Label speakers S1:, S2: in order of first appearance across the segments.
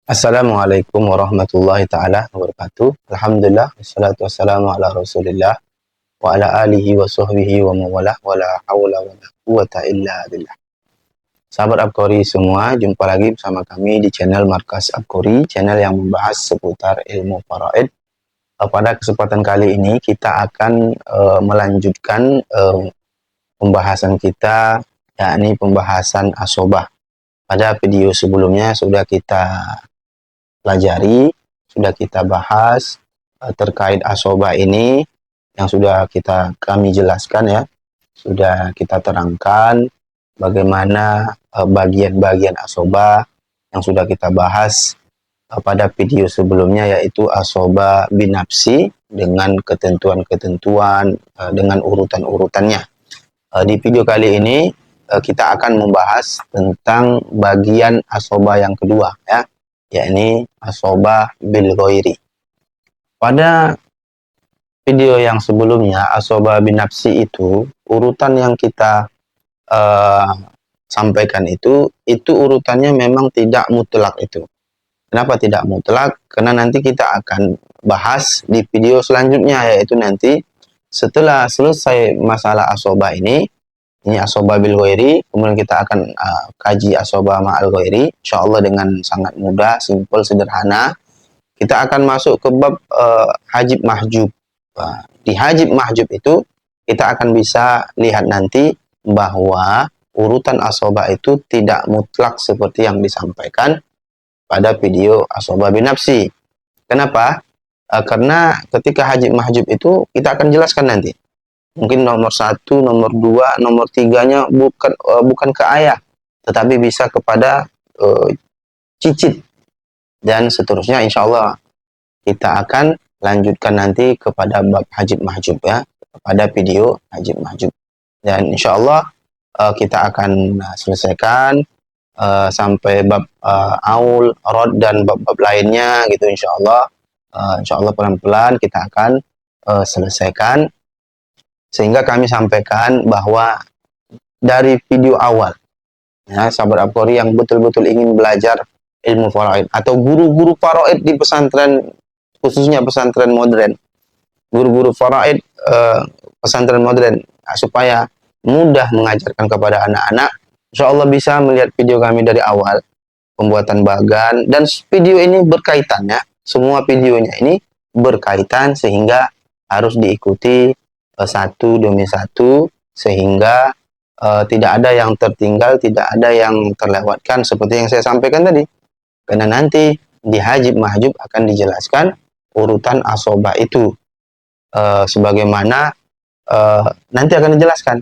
S1: Assalamualaikum warahmatullahi taala wabarakatuh. Alhamdulillah wassalatu wassalamu ala Rasulillah wa ala alihi wa sahbihi wa mawalah wa la haula wa la quwata illa billah. Sahabat Abqori semua, jumpa lagi bersama kami di channel Markas Abqori, channel yang membahas seputar ilmu faraid. Pada kesempatan kali ini kita akan melanjutkan pembahasan kita, yakni pembahasan asobah. Pada video sebelumnya sudah kita pelajari, sudah kita bahas terkait asobah ini yang sudah kami jelaskan ya, sudah kita terangkan bagaimana bagian-bagian asobah yang sudah kita bahas pada video sebelumnya, yaitu asobah binafsi dengan ketentuan-ketentuan dengan urutan-urutannya. Di video kali ini kita akan membahas tentang bagian asobah yang kedua ya, yakni asobah bil ghairi. Pada video yang sebelumnya, asobah binafsi itu urutan yang kita sampaikan itu urutannya memang tidak mutlak itu. Kenapa tidak mutlak? Karena nanti kita akan bahas di video selanjutnya, yaitu nanti setelah selesai masalah asobah ini asobah bil ghairi, kemudian kita akan kaji asobah ma'al ghairi, insyaallah dengan sangat mudah, simpel, sederhana. Kita akan masuk ke bab hajib mahjub. Di hajib mahjub itu kita akan bisa lihat nanti bahwa urutan asobah itu tidak mutlak seperti yang disampaikan pada video asobah binafsi. Kenapa? Karena ketika hajib mahjub itu kita akan jelaskan nanti. Mungkin nomor 1, nomor 2, nomor 3-nya bukan ke ayah, tetapi bisa kepada cicit dan seterusnya. Insya Allah kita akan lanjutkan nanti kepada bab hajib mahjub ya, pada video hajib mahjub. Dan insya Allah kita akan selesaikan sampai bab aul, rod dan bab-bab lainnya gitu. Insya Allah pelan-pelan kita akan selesaikan, sehingga kami sampaikan bahwa dari video awal ya, sahabat Abqori yang betul-betul ingin belajar ilmu faraid atau guru-guru faraid di pesantren, khususnya pesantren modern, guru-guru faraid pesantren modern, supaya mudah mengajarkan kepada anak-anak, insya Allah bisa melihat video kami dari awal, pembuatan bagan, dan video ini berkaitan ya, semua videonya ini berkaitan sehingga harus diikuti satu demi satu, sehingga tidak ada yang tertinggal, tidak ada yang terlewatkan seperti yang saya sampaikan tadi. Karena nanti di hajib mahjub akan dijelaskan urutan asobah itu sebagaimana nanti akan dijelaskan.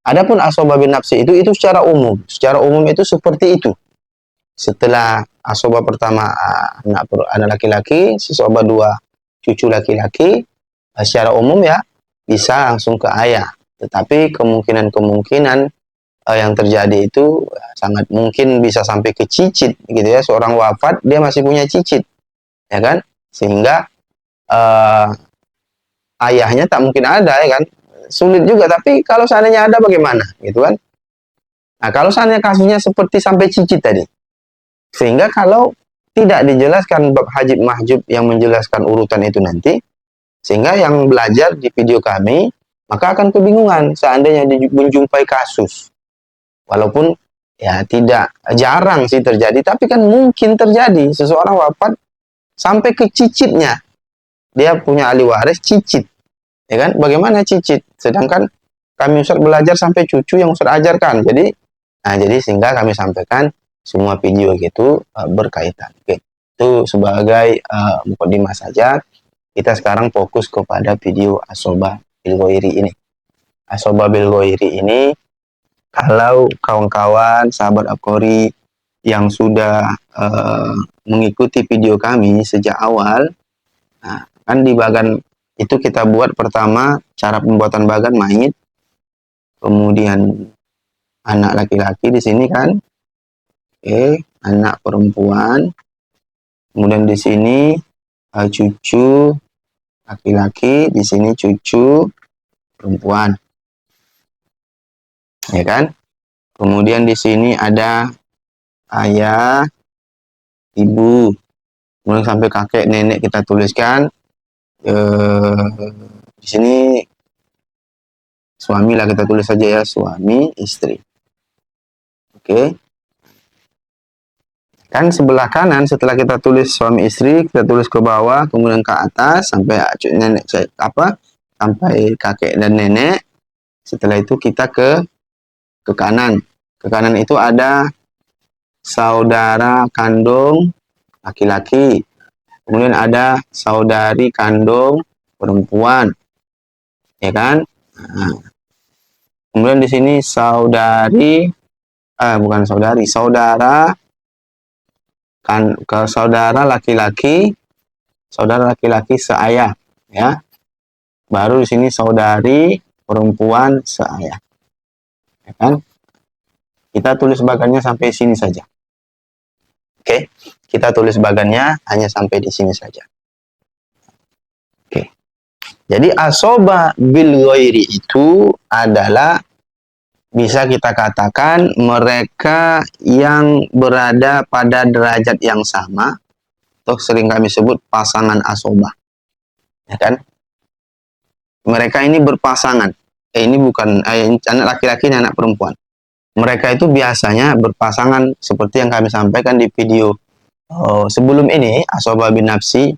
S1: Adapun asobah bin nafsi itu secara umum itu seperti itu. Setelah asobah pertama anak laki-laki, asobah 2 cucu laki-laki, secara umum ya bisa langsung ke ayah. Tetapi kemungkinan yang terjadi itu sangat mungkin bisa sampai ke cicit gitu ya. Seorang wafat dia masih punya cicit, ya kan? Sehingga ayahnya tak mungkin ada, ya kan? Sulit juga. Tapi kalau seandainya ada bagaimana gitu kan? Nah, kalau seandainya kasusnya seperti sampai cicit tadi, sehingga kalau tidak dijelaskan bab hajib mahjub yang menjelaskan urutan itu nanti, sehingga yang belajar di video kami maka akan kebingungan seandainya menjumpai kasus. Walaupun ya tidak jarang sih terjadi, tapi kan mungkin terjadi seseorang wafat sampai ke cicitnya. Dia punya ahli waris cicit. Ya kan? Bagaimana cicit? Sedangkan kami Ustaz belajar sampai cucu yang Ustaz ajarkan. Jadi sehingga kami sampaikan semua video gitu berkaitan. Oke. Itu sebagai mukadimah saja. Kita sekarang fokus kepada video asobah bil ghairi ini. Asobah bil ghairi ini, kalau kawan-kawan sahabat Abqori yang sudah mengikuti video kami sejak awal, kan di bagan itu kita buat pertama cara pembuatan bagan mayit, kemudian anak laki-laki di sini kan, anak perempuan, kemudian di sini cucu laki-laki, di sini cucu perempuan, ya kan? Kemudian di sini ada ayah, ibu. Kemudian sampai kakek nenek kita tuliskan. Di sini suami lah kita tulis saja ya, suami istri. Oke. Kan sebelah kanan setelah kita tulis suami istri, kita tulis ke bawah, kemudian ke atas sampai nenek sampai kakek dan nenek. Setelah itu kita ke kanan. Ke kanan itu ada saudara kandung laki-laki. Kemudian ada saudari kandung perempuan. Ya kan? Nah. Kemudian di sini saudara laki-laki, seayah, ya. Baru di sini saudari perempuan seayah. Ya kan? Kita tulis bagannya sampai sini saja. Oke, kita tulis bagannya hanya sampai di sini saja. Oke. Jadi asoba bil ghairi itu adalah bisa kita katakan mereka yang berada pada derajat yang sama, atau sering kami sebut pasangan asoba. Ya kan? Mereka ini berpasangan. Ini bukan anak laki-laki dan anak perempuan. Mereka itu biasanya berpasangan seperti yang kami sampaikan di video sebelum ini, asoba bin nafsi.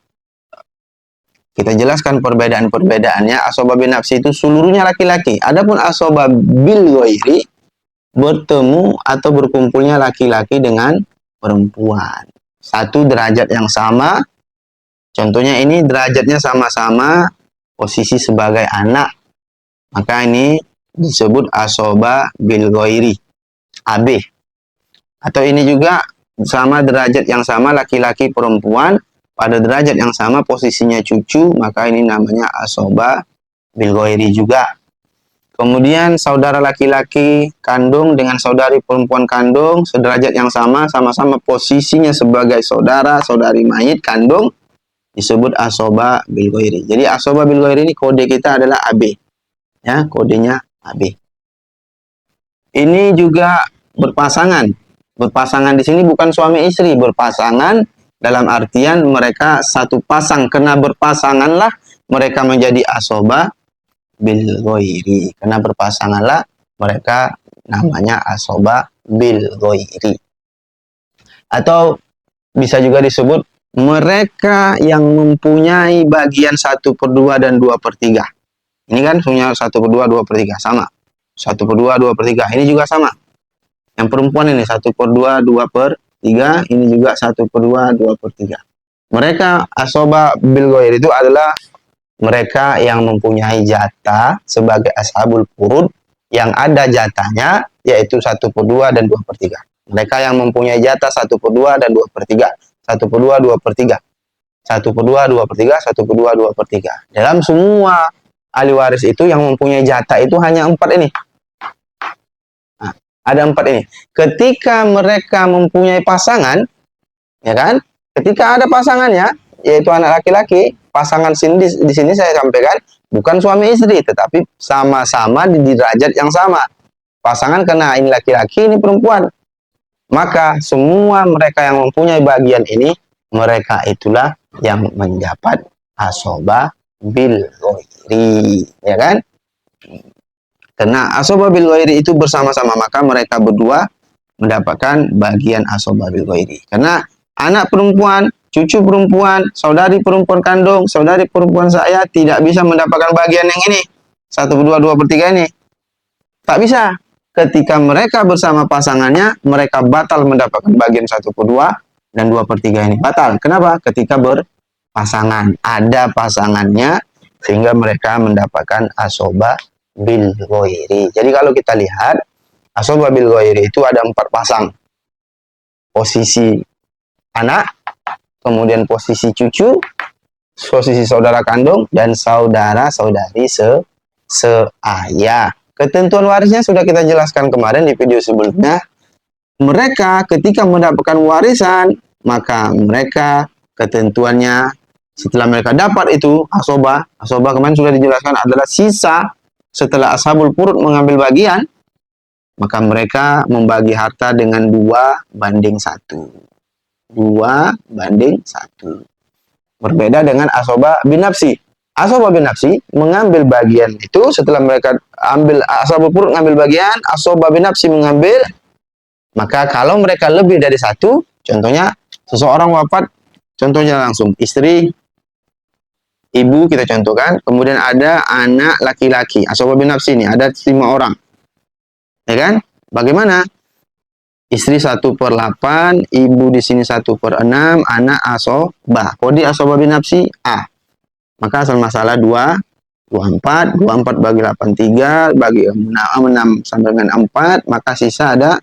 S1: Kita jelaskan perbedaan-perbedaannya. Asoba bin nafsi itu seluruhnya laki-laki. Adapun asoba bil ghairi bertemu atau berkumpulnya laki-laki dengan perempuan. Satu derajat yang sama. Contohnya ini derajatnya sama-sama posisi sebagai anak. Maka ini disebut asoba bil ghairi. AB. Atau ini juga sama derajat yang sama laki-laki perempuan pada derajat yang sama posisinya cucu, maka ini namanya asoba bil ghairi juga. Kemudian saudara laki-laki kandung dengan saudari perempuan kandung sederajat yang sama, sama-sama posisinya sebagai saudara, saudari mayit kandung, disebut asoba bil ghairi. Jadi asoba bil ghairi ini kode kita adalah AB. Ya, kodenya AB. Ini juga berpasangan. Berpasangan di sini bukan suami istri, berpasangan dalam artian mereka satu pasang. Karena berpasanganlah mereka menjadi asoba bil ghairi. Karena berpasanganlah mereka namanya asoba bil ghairi. Atau bisa juga disebut mereka yang mempunyai bagian 1/2 dan 2/3. Ini kan punya 1/2, 2/3 sama. 1/2, 2/3. Ini juga sama. Yang perempuan ini 1/2, 2/3. Ini juga 1/2, 2/3. Mereka asoba bil ghairi itu adalah mereka yang mempunyai jatah sebagai ashabul furud yang ada jatahnya yaitu 1/2 dan 2/3. Mereka yang mempunyai jatah 1/2 dan 2/3. 1/2, 2/3. 1/2, 2/3, 1/2, 2/3. Dalam semua ahli waris itu yang mempunyai jatah itu hanya 4 ini. Nah, ada 4 ini. Ketika mereka mempunyai pasangan, ya kan? Ketika ada pasangannya, yaitu anak laki-laki, pasangan di sini saya sampaikan bukan suami istri, tetapi sama-sama di derajat yang sama. Pasangan kena ini laki-laki, ini perempuan. Maka semua mereka yang mempunyai bagian ini, mereka itulah yang mendapat asoba bil ghairi, ya kan? Karena asoba bil ghairi itu bersama-sama, maka mereka berdua mendapatkan bagian asoba bil ghairi. Karena anak perempuan, cucu perempuan, saudari perempuan kandung, saudari perempuan saya tidak bisa mendapatkan bagian yang ini. 1/2, 2/3 ini. Tak bisa. Ketika mereka bersama pasangannya, mereka batal mendapatkan bagian 1/2 dan 2/3 ini. Batal. Kenapa? Ketika berpasangan. Ada pasangannya, sehingga mereka mendapatkan asoba bil ghairi. Jadi kalau kita lihat, asoba bil ghairi itu ada 4 pasang. Posisi anak, kemudian posisi cucu, posisi saudara kandung, dan saudara-saudari seayah. Ketentuan warisnya sudah kita jelaskan kemarin di video sebelumnya. Mereka ketika mendapatkan warisan, maka mereka ketentuannya setelah mereka dapat itu asoba kemarin sudah dijelaskan adalah sisa setelah ashabul furud mengambil bagian, maka mereka membagi harta dengan 2/1. 2:1. Berbeda dengan asoba bin nafsi. Asoba bin nafsi mengambil bagian itu setelah mereka ambil ashabul furud ngambil bagian, asoba bin nafsi mengambil. Maka kalau mereka lebih dari satu, contohnya seseorang wafat, contohnya langsung istri, ibu kita contohkan, kemudian ada anak laki-laki, asoba bin nafsi ini ada 5 orang, ya kan? Bagaimana? Istri 1/8, ibu di sini 1/6, anak asoba. Kode asoba bin nafsi A. Maka asal masalah 24 bagi 8, 3 bagi 6 sampai dengan 4, maka sisa ada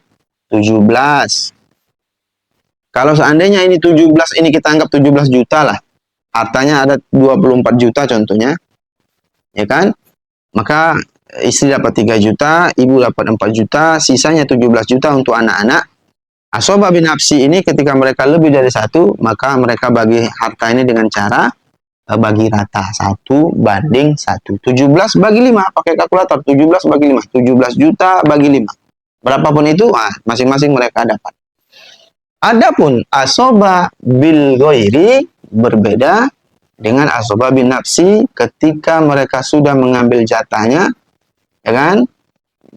S1: 17. Kalau seandainya ini 17, ini kita anggap 17 juta lah. Hartanya ada 24 juta contohnya. Ya kan? Maka istri dapat 3 juta, ibu dapat 4 juta, sisanya 17 juta untuk anak-anak. Asoba bin nafsi ini ketika mereka lebih dari satu, maka mereka bagi harta ini dengan cara bagi rata 1:1. 17 bagi 5, pakai kalkulator, 17 bagi 5, 17 juta bagi 5. Berapapun itu, masing-masing mereka dapat. Adapun asoba bil ghairi berbeda dengan asoba bin nafsi ketika mereka sudah mengambil jatahnya, ya kan?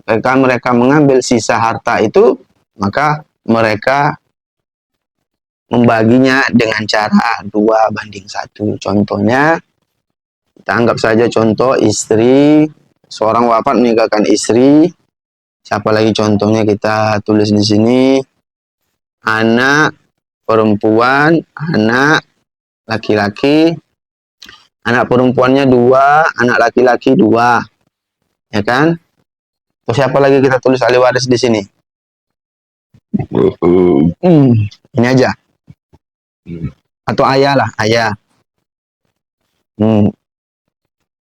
S1: Ketika mereka mengambil sisa harta itu, maka mereka membaginya dengan cara 2:1. Contohnya, kita anggap saja contoh istri, seorang wafat meninggalkan istri. Siapa lagi contohnya kita tulis di sini? Anak perempuan, anak laki-laki, anak perempuannya 2, anak laki-laki 2, ya kan? Terus siapa lagi kita tulis ahli waris di sini? Ini aja. Atau ayah lah, ayah.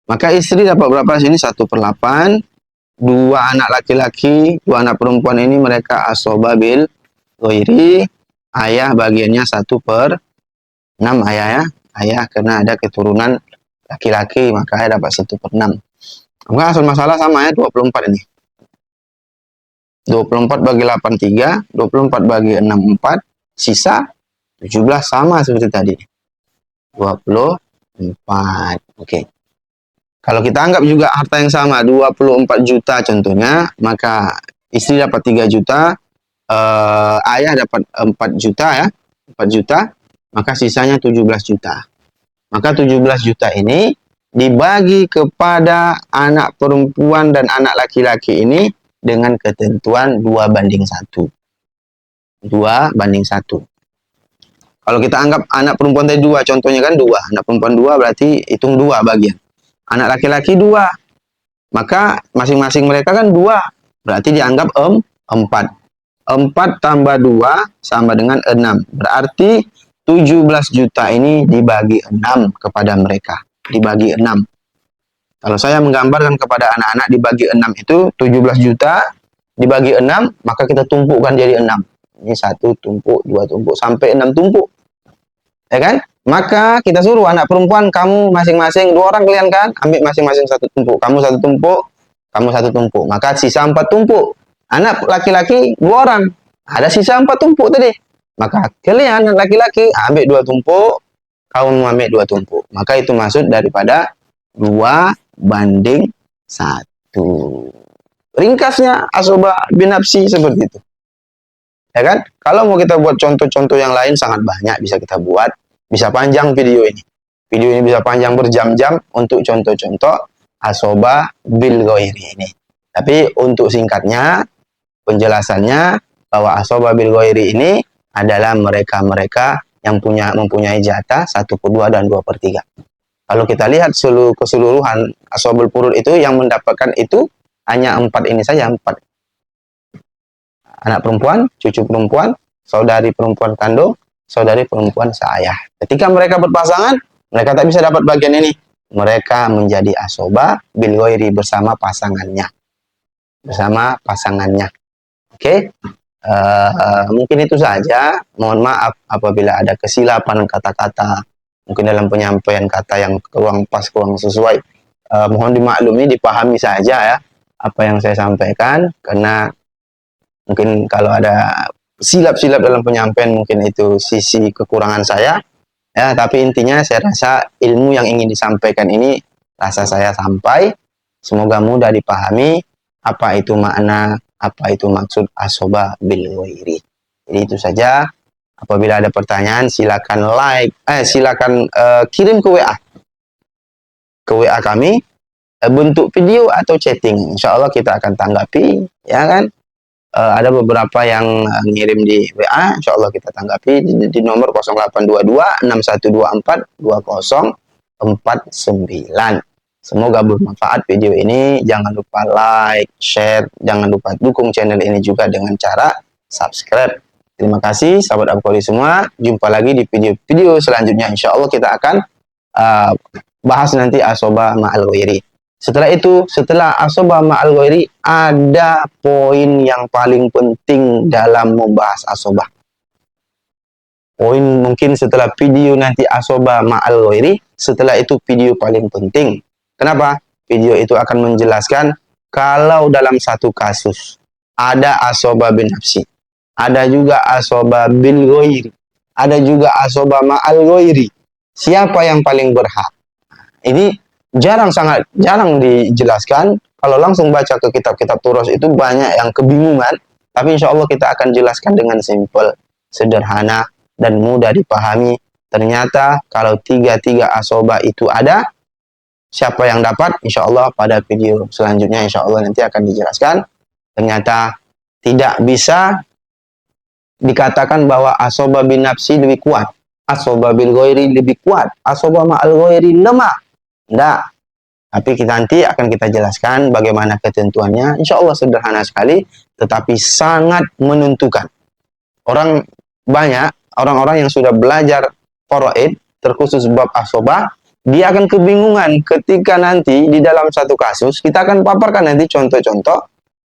S1: Maka istri dapat berapa sini? 1/8. 2 anak laki-laki, 2 anak perempuan ini mereka asoba bil ghairi. Ayah bagiannya 1/6 ayah ya. Ayah karena ada keturunan laki-laki, maka ayah dapat 1/6. Maka asal masalah sama ya, 24 ini. 24 bagi 8, 3. 24 bagi 6, 4. Sisa 17 sama seperti tadi. 24. Oke. Kalau kita anggap juga harta yang sama, 24 juta contohnya, maka istri dapat 3 juta, ayah dapat 4 juta ya, 4 juta, maka sisanya 17 juta. Maka 17 juta ini dibagi kepada anak perempuan dan anak laki-laki ini dengan ketentuan 2:1. 2:1. Kalau kita anggap anak perempuan tadi 2, contohnya kan 2. Anak perempuan 2 berarti hitung 2 bagian. Anak laki-laki 2. Maka masing-masing mereka kan 2. Berarti dianggap 4. 4 tambah 2 sama dengan 6. Berarti 17 juta ini dibagi 6 kepada mereka. Dibagi 6. Kalau saya menggambarkan kepada anak-anak dibagi 6 itu 17 juta dibagi 6, maka kita tumpukkan jadi 6. Ini 1 tumpuk, 2 tumpuk, sampai 6 tumpuk. Ya kan? Maka kita suruh anak perempuan, kamu masing-masing 2 orang kalian kan, ambil masing-masing 1 tumpuk. Kamu 1 tumpuk, kamu 1 tumpuk. Maka sisa 4 tumpuk. Anak laki-laki 2 orang. Ada sisa 4 tumpuk tadi. Maka kalian anak laki-laki ambil 2 tumpuk, kamu ambil 2 tumpuk. Maka itu maksud daripada 2:1. Ringkasnya asoba bin nafsi seperti itu. Ya kan? Kalau mau kita buat contoh-contoh yang lain sangat banyak bisa kita buat. Bisa panjang video ini. Video ini bisa panjang berjam-jam untuk contoh-contoh asoba bil ghairi ini. Tapi untuk singkatnya, penjelasannya bahwa asoba bil ghairi ini adalah mereka-mereka yang mempunyai jatah 1/2 dan 2/3. Kalau kita lihat keseluruhan asobul furud itu yang mendapatkan itu hanya 4 ini saja, 4. Anak perempuan, cucu perempuan, saudari perempuan kandung, saudari perempuan seayah. Ketika mereka berpasangan, mereka tak bisa dapat bagian ini. Mereka menjadi asoba bil ghairi bersama pasangannya. Oke? Mungkin itu saja. Mohon maaf apabila ada kesilapan kata-kata, mungkin dalam penyampaian kata yang kurang pas, kurang sesuai. Mohon dimaklumi, dipahami saja ya apa yang saya sampaikan, karena mungkin kalau ada silap-silap dalam penyampaian, mungkin itu sisi kekurangan saya. Ya, tapi intinya saya rasa ilmu yang ingin disampaikan ini rasa saya sampai. Semoga mudah dipahami apa itu makna, apa itu maksud asoba bil ghairi. Jadi itu saja. Apabila ada pertanyaan silakan silakan kirim ke WA kami, bentuk video atau chatting. Insya Allah kita akan tanggapi, ya kan? Ada beberapa yang ngirim di WA, insya Allah kita tanggapi di nomor 0822 6124 2049. Semoga bermanfaat video ini. Jangan lupa like, share, jangan lupa dukung channel ini juga dengan cara subscribe. Terima kasih sahabat Abqori semua. Jumpa lagi di video-video selanjutnya. Insya Allah kita akan bahas nanti asoba ma'al ghairi. Setelah itu, setelah asoba ma'al ghairi, ada poin yang paling penting dalam membahas asoba. Poin mungkin setelah video nanti asoba ma'al ghairi, setelah itu video paling penting. Kenapa? Video itu akan menjelaskan kalau dalam satu kasus ada asoba bin nafsi, ada juga asoba bil ghairi, ada juga asoba ma'al ghairi. Siapa yang paling berhak? Ini sangat jarang dijelaskan. Kalau langsung baca ke kitab-kitab turos itu banyak yang kebingungan, tapi insya Allah kita akan jelaskan dengan simple, sederhana, dan mudah dipahami. Ternyata kalau tiga-tiga asoba itu ada, siapa yang dapat? Insya Allah pada video selanjutnya insya Allah nanti akan dijelaskan. Ternyata tidak bisa dikatakan bahwa asoba bin nafsi lebih kuat, asoba bil ghairi lebih kuat, asoba ma'al ghairi lemah. Tidak. Tapi nanti akan kita jelaskan bagaimana ketentuannya. Insya Allah sederhana sekali, tetapi sangat menentukan. Banyak orang-orang yang sudah belajar faraid, terkhusus bab asoba, dia akan kebingungan ketika nanti di dalam satu kasus, kita akan paparkan nanti contoh-contoh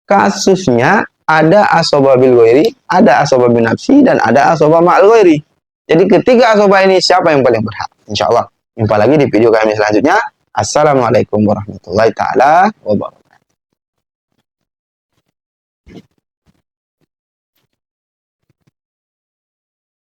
S1: kasusnya ada asoba bil ghairi, ada asoba bin nafsi, dan ada asoba ma'al ghairi. Jadi ketiga asoba ini siapa yang paling berhak? Insya Allah. Jumpa lagi di video kami selanjutnya. Assalamualaikum warahmatullahi taala wabarakatuh.